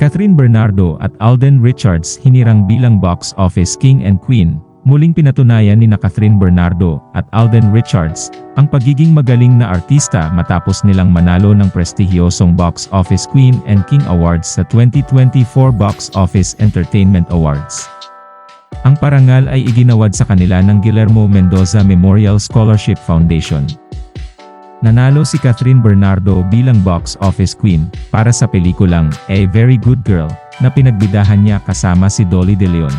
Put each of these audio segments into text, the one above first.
Catherine Bernardo at Alden Richards hinirang bilang box office king and queen. Muling pinatunayan ni Catherine Bernardo at Alden Richards ang pagiging magaling na artista matapos nilang manalo ng prestihiyosong Box Office Queen and King Awards sa 2024 Box Office Entertainment Awards. Ang parangal ay iginawad sa kanila ng Guillermo Mendoza Memorial Scholarship Foundation. Nanalo si Catherine Bernardo bilang Box Office Queen para sa pelikulang A Very Good Girl na pinagbidahan niya kasama si Dolly De Leon.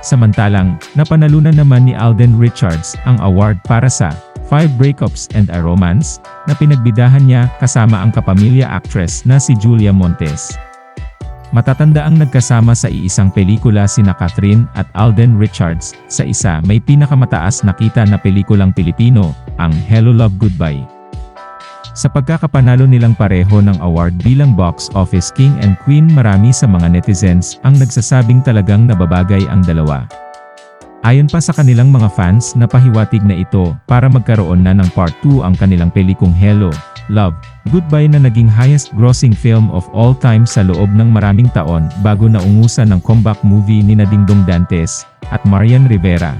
Samantalang, napanalunan naman ni Alden Richards ang award para sa Five Breakups and a Romance na pinagbidahan niya kasama ang kapamilya actress na si Julia Montes. Matatanda ang nagkasama sa iisang pelikula sina Catherine at Alden Richards, sa isa may pinakamataas na kita na pelikulang Pilipino, ang Hello Love Goodbye. Sa pagkakapanalo nilang pareho ng award bilang Box Office King and Queen, marami sa mga netizens ang nagsasabing talagang nababagay ang dalawa. Ayon pa sa kanilang mga fans, napahiwatig na ito para magkaroon na ng Part 2 ang kanilang pelikong Hello Love Goodbye na naging highest grossing film of all time sa loob ng maraming taon bago naungusan ng comeback movie ni Dingdong Dantes at Marian Rivera.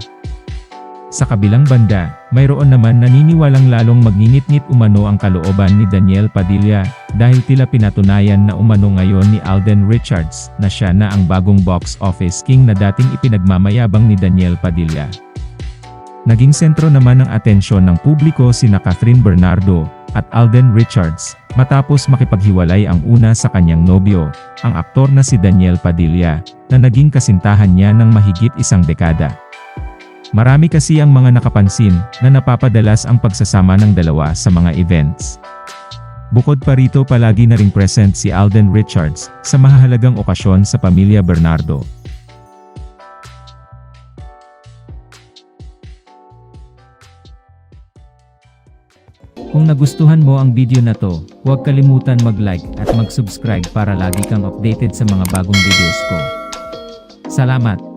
Sa kabilang banda, mayroon naman naniniwalang lalong magninit-nit umano ang kalooban ni Daniel Padilla dahil tila pinatunayan na umano ngayon ni Alden Richards na siya na ang bagong box office king na dating ipinagmamayabang ni Daniel Padilla. Naging sentro naman ng atensyon ng publiko sina Catherine Bernardo at Alden Richards matapos makipaghiwalay ang una sa kanyang nobyo, ang aktor na si Daniel Padilla, na naging kasintahan niya ng mahigit isang dekada. Marami kasi ang mga nakapansin na napapadalas ang pagsasama ng dalawa sa mga events. Bukod pa rito, palagi na ring present si Alden Richards sa mahahalagang okasyon sa pamilya Bernardo. Kung nagustuhan mo ang video na to, huwag kalimutan mag-like at mag-subscribe para lagi kang updated sa mga bagong videos ko. Salamat!